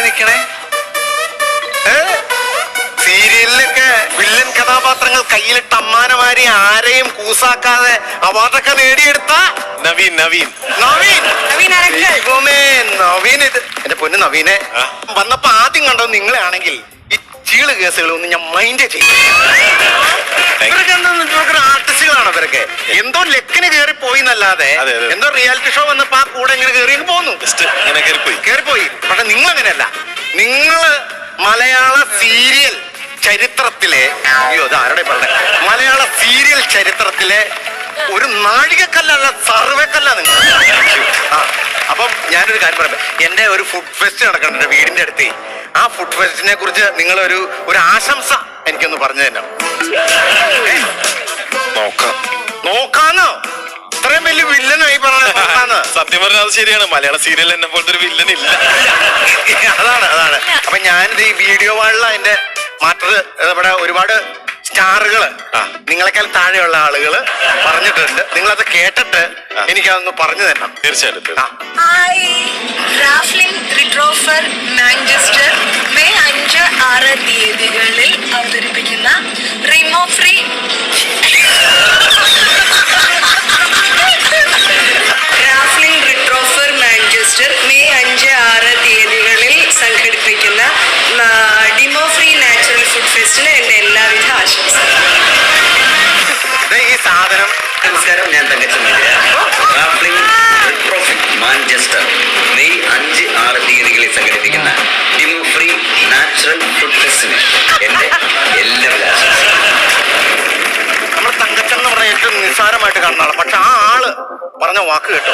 നിക്കണേ സീരിയലിലൊക്കെ വില്ലൻ കഥാപാത്രങ്ങൾ കയ്യിലിട്ട് അമ്മാനമാരി ആരെയും കൂസാക്കാതെ അവാർഡൊക്കെ നേടിയെടുത്ത നവീൻ നവീൻ നവീൻ നവീൻ ഇത് എന്റെ പൊന്ന് നവീനെ വന്നപ്പോ ആദ്യം കണ്ടത് നിങ്ങളെ ആണെങ്കിൽ ഈ ചീള് കേസുകളൊന്നും ഞാൻ മൈൻഡ് ചെയ്യും. ഇവരൊക്കെ ആർട്ടിസ്റ്റുകളാണ് ഇവരൊക്കെ. എന്തോ ലെക്കിന് കയറി പോയി എന്നല്ലാതെ എന്തോ റിയാലിറ്റി ഷോ വന്നപ്പോ ആ കൂടെ ഇങ്ങനെ കയറി പോന്നു കയറിപ്പോയി. പക്ഷെ നിങ്ങൾ അങ്ങനെയല്ല. നിങ്ങള് മലയാള സീരിയൽ ചരിത്രത്തിലെ ആരുടെ പറഞ്ഞ മലയാള സീരിയൽ ചരിത്രത്തിലെ ഒരു നാഴികക്കല്ലല്ല സർവേക്കല്ല നിങ്ങൾ. അപ്പം ഞാനൊരു കാര്യം പറയാം. എന്റെ ഒരു ഫുഡ് ഫെസ്റ്റ് നടക്കുന്നുണ്ട് വീടിന്റെ അടുത്ത്. ആ ഫുഡ് ഫെസ്റ്റിനെ കുറിച്ച് നിങ്ങൾ ഒരു ആശംസ എനിക്കൊന്ന് പറഞ്ഞു തരണം. നോക്കാന്നോ? ഇത്രയും വലിയ വില്ലനായി പറഞ്ഞ സത്യം പറഞ്ഞാൽ അത് ശരിയാണ്. മലയാള സീരിയൽ എന്നെ പോലത്തെ ഒരു വില്ലൻ ഇല്ല. അതാണ്. അപ്പൊ ഞാനിത് ഈ വീഡിയോ വാളിൽ അതിന്റെ മാറ്റർ ഇവിടെ ഒരുപാട് സ്റ്റാറുകള് നിങ്ങളെക്കാൾ താഴെയുള്ള ആളുകള് പറഞ്ഞിട്ടുണ്ട്. നിങ്ങളത് കേട്ടിട്ട് എനിക്കതൊന്ന് പറഞ്ഞു തരണം. തീർച്ചയായിട്ടും. മാഞ്ചസ്റ്റർ മെയ് 5-6 തീയതികളിൽ അവതരിപ്പിക്കുന്ന റിമോ ഫ്രീ മാഞ്ചസ്റ്റർ മെയ് 5-6 തീയതികളിൽ സംഘടിപ്പിക്കുന്ന ഡിമോ ഫ്രീ നാച്ചുറൽ ഫുഡ് ഫെസ്റ്റിന് എന്റെ എല്ലാവിധ ആശംസകളും. ഈ സാധനം നമസ്കാരം, ഞാൻ തങ്കച്ചൻ മാഞ്ചസ്റ്റർ മെയ് 5-6 തീയതികളിൽ സംഘടിപ്പിക്കുന്ന ഡിമോ ഫ്രീ നാച്ചുറൽ ഫുഡ് ഫെസ്റ്റിന് എന്റെ എല്ലാവിധ ആശംസകളും. നമ്മൾ തങ്കച്ചൻ എന്ന് പറഞ്ഞ ഏറ്റവും നിസ്സാരമായിട്ട് കാണുന്നതാണ്. പക്ഷെ ആ ആള് പറഞ്ഞ വാക്ക് കേട്ടോ.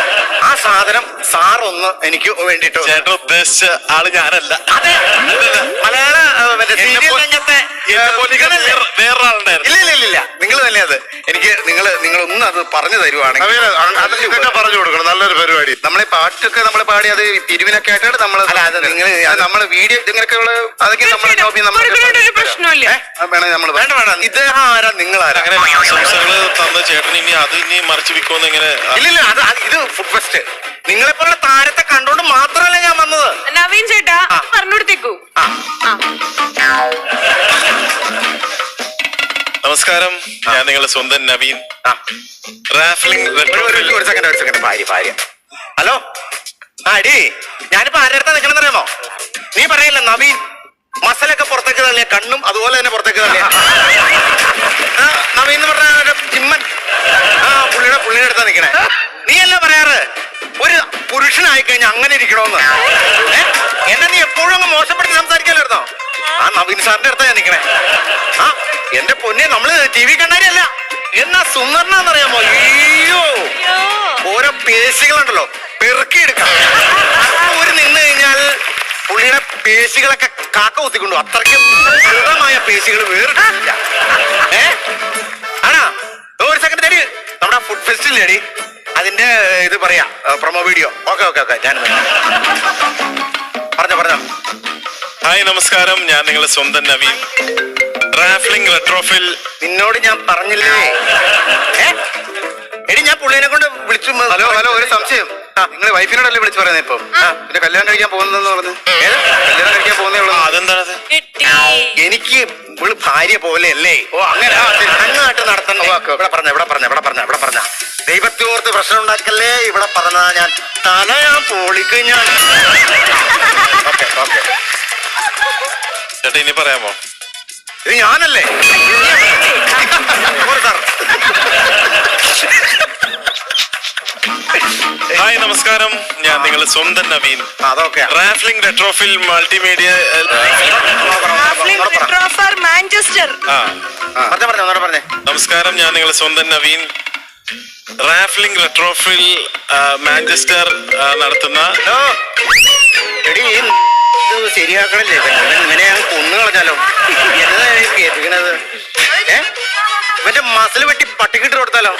ആ സാധനം സാറൊന്ന് എനിക്ക് വേണ്ടിട്ടോ. ചേട്ടൻ ഉദ്ദേശിച്ച ആള് ഞാനല്ല. അതെ, മലയാള സീരിയൽ രംഗത്തെ വേറൊരാളുണ്ടായിരുന്നു. ഇല്ല, നിങ്ങൾ തന്നെ അത് എനിക്ക് നിങ്ങളൊന്ന് അത് പറഞ്ഞു തരുവാണെങ്കിൽ ഇതൊക്കെ പറഞ്ഞു കൊടുക്കണം. നല്ലൊരു പരിപാടി. നമ്മളെ പാട്ടൊക്കെ നമ്മൾ പാടി അത് പിരിവിനൊക്കെ ആയിട്ടാണ് നമ്മൾ. നിങ്ങൾ നമ്മള് വീഡിയോ ഇങ്ങനെയൊക്കെ അതൊക്കെ നമ്മുടെ വേണം. ഇദ്ദേഹം ആരാ? നിങ്ങളാരാ? ആശംസകള് തന്ന ചേട്ടൻ ഇനി അത് ഇനി മറിച്ച് വിൽക്കുമെന്ന് എങ്ങനെ? ഇല്ല, ഇത് ഫുഡ് ഫെസ്റ്റ്. നിങ്ങളെപ്പോലുള്ള താരത്തെ കണ്ടോണ്ട് മാത്രമല്ല ഞാൻ വന്നത്. നവീൻ ചേട്ടാ പറഞ്ഞുകൊടുത്തേക്കൂ. നമസ്കാരം, ഞാൻ നിങ്ങളുടെ സ്വന്തം നവീൻ. ഒരു സെക്കൻഡ്. ഭാര്യ. ഹലോ. അടി ഞാനിപ്പോ ആരുടെ അടുത്താ നിൽക്കണമെന്ന് അറിയാമോ? നീ പറയില്ല നവീൻ മസലൊക്കെ പുറത്തേക്ക് തള്ളിയ കണ്ണും അതുപോലെ തന്നെ പുറത്തേക്ക് തള്ളിയ നവീൻ എന്ന് പറഞ്ഞ ജിമ്മൻ. പുള്ളിയുടെ അടുത്താ നിൽക്കണേ. നീ അല്ല പറയാറ് ഒരു പുരുഷനായി കഴിഞ്ഞാൽ അങ്ങനെ ഇരിക്കണോന്ന്. എന്നെ നീ എപ്പോഴും അങ്ങ് മോശപ്പെടുത്തി സംസാരിക്കലായിരുന്നോ? ആ നവീൻ സാറിന്റെ അടുത്താ ഞാൻ നിൽക്കണേ. എന്റെ പൊന്നെ, നമ്മള് TV കണ്ണാരിയല്ല. എന്നാ സുന്ദരനാന്നറിയാമോ? അയ്യോ, ഓരോ പേശികളുണ്ടല്ലോ പെറുക്കിയെടുക്കാം. ഒരു നിന്ന് കഴിഞ്ഞാൽ പുള്ളിയുടെ പേശികളൊക്കെ കാക്ക കുത്തിക്കൊണ്ടു. അത്രയ്ക്കും ദൃഢമായ പേശികൾ വേറിട്ടില്ല. ആണാ? ഒരു സെക്കൻഡ് തടി. നമ്മുടെ ഫുഡ് ഫെസ്റ്റിലേടി അതിന്റെ ഇത് പറയാ പ്രൊമോ വീഡിയോ. ഓക്കെ ഞാൻ പറഞ്ഞോ. ഹായ്, നമസ്കാരം, ഞാൻ നിങ്ങളുടെ സ്വന്തം നവീൻ. റാഫ്ലിംഗ് റെട്രോഫിൽ. നിന്നോട് ഞാൻ പറഞ്ഞില്ലേ? എടി ഞാൻ പുള്ളിനെ കൊണ്ട് വിളിച്ചു. ഹലോ, ഒരു സംശയം. നിങ്ങൾ വൈഫിനോടല്ലേ വിളിച്ചു പറയുന്നത്? ഇപ്പം പിന്നെ കല്യാണം കഴിക്കാൻ പോകുന്നെന്ന് പറഞ്ഞു. കല്യാണം കഴിക്കാൻ പോകുന്നേ ഉള്ളൂ. അതെന്താണത്? എനിക്ക് ഇവള് ഭാര്യ പോലെയല്ലേ? അങ്ങനെ അങ്ങാട്ട് നടത്തണം. ഇവിടെ പറഞ്ഞ ദൈവത്തോർത്ത് പ്രശ്നം ഉണ്ടാക്കല്ലേ. ഇവിടെ പറഞ്ഞ ഞാൻ തല ഞാൻ പൊളിക്കും ഞാൻ. ഓക്കെ ചേട്ടാ, ഇനി പറയാമോ? ഇത് ഞാനല്ലേ? ഹായ്, നമസ്കാരം, ഞാൻ നിങ്ങളുടെ സ്വന്തം നവീൻ. അതൊക്കെ റാഫ്ലിംഗ് റെട്രോഫിൽ മൾട്ടിമീഡിയ മാഞ്ചസ്റ്റർ. പറഞ്ഞേ. നമസ്കാരം, ഞാൻ നിങ്ങളുടെ സ്വന്തം നവീൻ. റാഫ്ലിംഗ് റെട്രോഫിൽ മാഞ്ചസ്റ്റർ നടത്തുന്ന എടി ശരിയാക്കണല്ലേ? ഇവനെ ഞാൻ കൊന്നു കളഞ്ഞാലോ? എന്താ കേട്ടിരിക്കണത്? ഇവന്റെ മസിൽ വെട്ടി പട്ടിക്കിട്ട് കൊടുത്താലോ?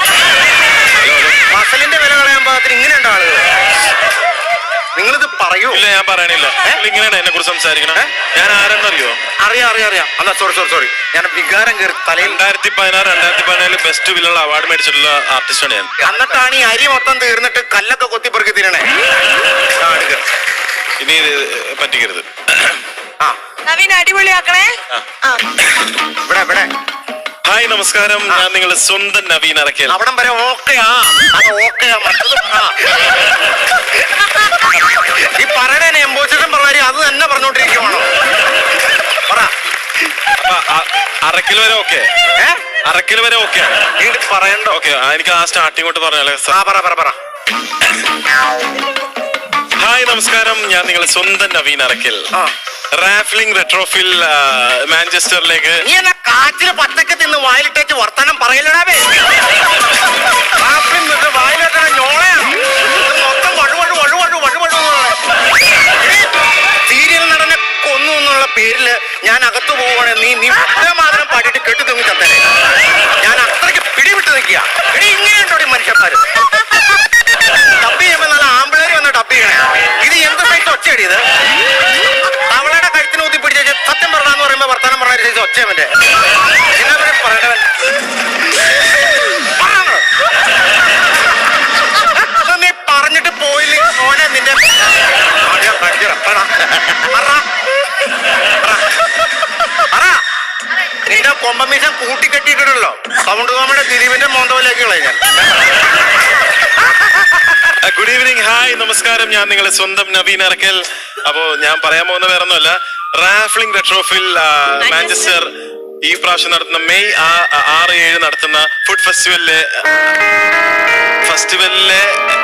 മസലിന്റെ വില കളയാൻ പാകത്തിന് ഇങ്ങനെയുണ്ടോ ആളുകൾ? നിങ്ങളിത് പറയൂ. ഇല്ല, ഞാൻ പറയണില്ല. ഇങ്ങനെയാണ് എന്നെ കുറിച്ച് സംസാരിക്കണം. ഞാൻ ആരെന്നറിയോ? അറിയാം. എന്നാ സോറി. ഞാൻ വികാരം കയറി തലയിൽ. 2016-2017 ബെസ്റ്റ് വില്ലുള്ള അവാർഡ് മേടിച്ചിട്ടുള്ള ആർട്ടിസ്റ്റാണ് ഞാൻ. എന്നിട്ടാണ് ഈ അരി മൊത്തം തീർന്നിട്ട് കല്ലൊക്കെ കൊത്തിപ്പെറുക്കി തിരണേ. ഇനി ഇത് പറ്റിക്കരുത്. ആ നവീൻ അടിപൊളിയാക്കണേ. ആ ഇവിടെ ഹായ് നമസ്കാരം, ഞാൻ നിങ്ങളുടെ സ്വന്തം നവീൻ അറക്കൽ. അവിടം വരെ ഓക്കെയാ, അത് ഓക്കെയാ. ഈ പറയണ എംബോസിഷൻ പറഞ്ഞാൽ അത് തന്നെ പറഞ്ഞോണ്ടിരിക്കുവാണോ? പറ. അറക്കൽ വരെ ഓക്കെ, അറക്കൽ വരെ ഓക്കെ പറയണ്ട. ഓക്കെ, എനിക്ക് ആ സ്റ്റാർട്ടിങ് കൊണ്ട് പറഞ്ഞാലേ. പറ. ഹായ് നമസ്കാരം, ഞാൻ നിങ്ങളുടെ സ്വന്തം നവീൻ അറക്കൽ. റാഫ്ലിംഗ് റെട്രോഫിൽ മാഞ്ചസ്റ്ററിലേക്ക്. നീ എന്നാ കാറ്റില് പച്ചക്ക് തിന്ന് വായിലിട്ടേച്ച് വർത്തമാനം പറയലടാവേ. വായിലിട്ട ഞോളയാണ് മൊത്തം സീരിയൽ നടനെ കൊന്നു എന്നുള്ള പേരില് ഞാൻ അകത്തു പോവുകയാണ്. നീ മാതിരം പാടിയിട്ട് കെട്ടി തൂങ്ങി ചത്തനെ. ഞാൻ അത്രയ്ക്ക് പിടിവിട്ട് നിൽക്കുക. ഇങ്ങനെയുണ്ടോ മനുഷ്യന്മാര്? ഡബ് ചെയ്യുമ്പോ നല്ല ആമ്പിളേര് വന്ന് ഡബ് ചെയ്യണേ. ഇത് എന്ത് സൈസ് ഒച്ചയടിയത്? അവളുടെ കഴുത്തിന് ഊത്തി പിടിച്ച സത്യം പറഞ്ഞാന്ന് പറയുമ്പോ വർത്താനം പറഞ്ഞ സൈസ് ഒച്ചയവന്റെ. എന്നാ പറയണവൻ നീ പറഞ്ഞിട്ട് പോയില്ലേ ഓനെ നിന്റെ നിന്റെ കൊമ്പമീശം കൂട്ടിക്കെട്ടിയിട്ടുണ്ടല്ലോ. സൗണ്ട് കോമയുടെ ദിലീപിന്റെ മോന്തോലേക്ക് കളയാൻ. ഗുഡ് ഈവനിങ്, ഹായ് നമസ്കാരം, ഞാൻ നിങ്ങളെ സ്വന്തം നവീൻ അറക്കൽ. അപ്പോ ഞാൻ പറയാൻ പോകുന്ന വേറെ ഒന്നുമല്ല, റാഫ്ലിംഗ് റെട്രോഫിൽ മാഞ്ചസ്റ്റർ ഈ പ്രാവശ്യം നടത്തുന്ന മെയ് 6-7 നടത്തുന്ന ഫുഡ്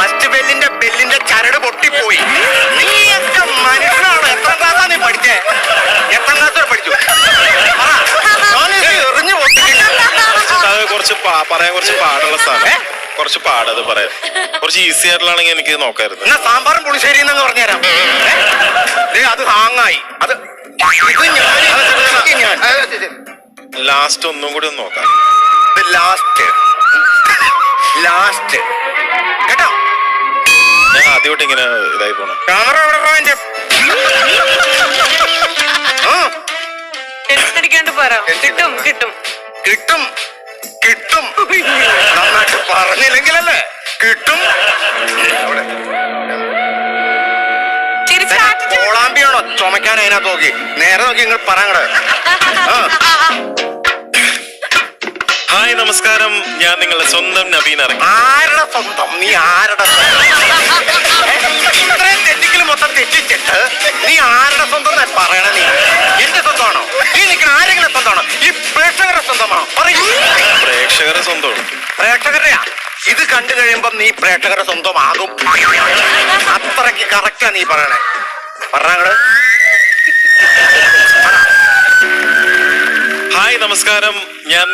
ഫെസ്റ്റിവലിന്റെ ബെല്ലിന്റെ ചരട് പൊട്ടിപ്പോയി. നീയൊക്കെ മനുഷ്യനാണ്. എത്രാം ക്ലാസ്സാ നീ പഠിച്ചേ? എത്രാം ക്ലാസ് വരെ പഠിച്ചു? എറിഞ്ഞു പൊട്ടിക്കില്ല. അത് കുറച്ച് പറയാൻ കുറച്ച് പാടുള്ള സാധനം, കുറച്ച് പാടത് പറയാൻ കുറച്ച് ഈസി ആയിട്ടുള്ളാണെങ്കിൽ എനിക്ക് നോക്കായിരുന്നു. എന്നാ സാമ്പാറും പുളിശ്ശേരി എന്ന് പറഞ്ഞുതരാം. അത് ഹാങ്ങായി. അത് ഞാൻ ലാസ്റ്റ് ഒന്നും കൂടി ഒന്ന് നോക്കാം. ലാസ്റ്റ് കേട്ടോ. ഞാൻ ആദ്യമായിട്ട് ഇങ്ങനെ ഇതായി പോണം. ക്യാമറ എടുത്തടിക്കാണ്ട് പറ. കിട്ടും നന്നായിട്ട് പറഞ്ഞില്ലെങ്കിലല്ലേ കിട്ടും. കോളാമ്പിയാണോ ചുമക്കാൻ അതിനകത്ത് നോക്കി? നേരെ നോക്കി നിങ്ങൾ പറങ്ങട്. ഹായ് നമസ്കാരം, ഞാൻ നിങ്ങളുടെ സ്വന്തം നവീൻ അറക്കൽ. ആരുടെ സ്വന്തം? നീ ആരുടെ ഇത്രയും തെറ്റിക്കൽ മൊത്തം തെറ്റിച്ചിട്ട് നീ ആരുടെ സ്വന്തം പറയണ? നീ എന്റെ സ്വന്തമാണോ? നീ നിൽക്കുന്ന ആരെങ്കിലും സ്വന്തമാണോ? ഈ പ്രേക്ഷകരുടെ സ്വന്തമാണോ? പറയൂ. പ്രേക്ഷകരുടെ സ്വന്തമാണ്. പ്രേക്ഷകരുടെയാ. ഇത് കണ്ടു കഴിയുമ്പോ നീ പ്രേക്ഷകരുടെ സ്വന്തമാകും. അത്രയ്ക്ക് കറക്റ്റാ നീ പറയണേ. പറഞ്ഞങ്ങള്. ഹായ് നമസ്കാരം, ഞാൻ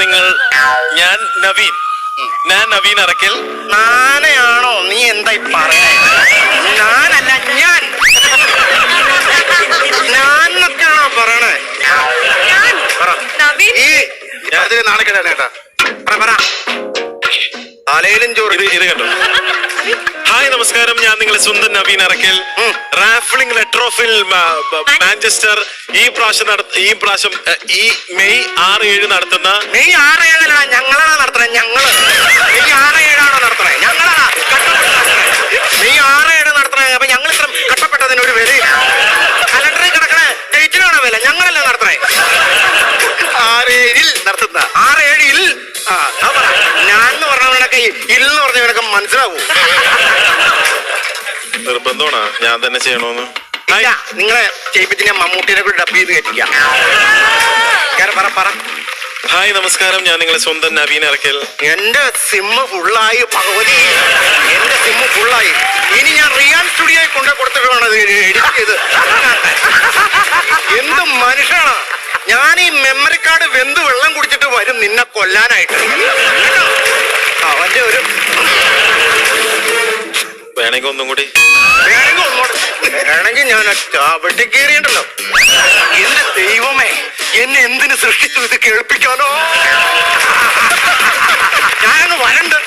നവീൻ അറക്കൽ. നാനയാണോ നീ എന്തായി പറയണേ? ഞാനല്ല, ഞാനൊക്കെയാണോ പറയണേ? ഈ അതിന് നാണക്കേടാണ് കേട്ടാ. പറ. തലയിലും ചോറ് ഇത് കണ്ടോ? ഹായ് നമസ്കാരം, ഞാൻ നിങ്ങളെ സ്വന്തം നവീൻ അറക്കൽ. റാഫ്ലിംഗ് റെട്രോഫിൽ മാഞ്ചസ്റ്റർ ഈ പ്രാവശ്യം ഈ മെയ് 6-7 നടത്തുന്ന. മെയ് 6-7 ഞങ്ങളാണ് നടത്തണേ. ഞങ്ങള് മെയ് 6-7 നടത്തണേ. ഞങ്ങളാണ് മെയ് 6-7 നടത്തണേ. അപ്പൊ ഞങ്ങൾ ഇത്ര കഷ്ടപ്പെട്ടതിന് ഒരു വിലയില്ല. കലണ്ടറിൽ കിടക്കണേ ഡേറ്റിനാണോ വില? ഞങ്ങളല്ലേ നടത്തണേ. 6-7 നടത്തുന്ന 6-7 ഞാൻ എന്ന് പറഞ്ഞവനൊക്കെ ഇല്ലെന്ന് പറഞ്ഞവനൊക്കെ മനസ്സിലാവൂ. നിർബന്ധമാണോ ഞാൻ തന്നെ ചെയ്യണോന്ന്? നിങ്ങളെ ചെയ്യിപ്പിച്ച് ഞാൻ മമ്മൂട്ടിനെ കൂടി ഡബ് ചെയ്ത് കയറ്റിക്കാം. പറ. ഹായ് നമസ്കാരം, ഞാൻ നിങ്ങളെ സ്വന്തം നവീൻ അറക്കൽ. എന്റെ സിമ്മ് ഫുള്ളായി ഭഗവതി. എന്റെ സിമ്മ് ഫുള്ളായി. ഇനി ഞാൻ റിയാൻ സ്റ്റുഡിയോയിൽ കൊണ്ടു കൊടുത്തിട്ട് വേണം എഡിറ്റ് ചെയ്ത്. എന്ത് മനുഷ്യനാണ് ഞാൻ? ഈ മെമ്മറി കാർഡ് വെന്ത് വെള്ളം കുടിച്ചിട്ട് വരും നിന്നെ കൊല്ലാനായിട്ട്. അവന്റെ ഒരു വേണമെങ്കിൽ ഒന്നും കൂടി വേണമെങ്കിൽ ഞാൻ ചവിട്ടി കയറിയുണ്ടല്ലോ. എന്റെ ദൈവമേ, എന്നെ എന്തിനു സൃഷ്ടിച്ചു ഇത് കേൾപ്പിക്കാനോ? ഞാനൊന്ന് വരണ്ട്.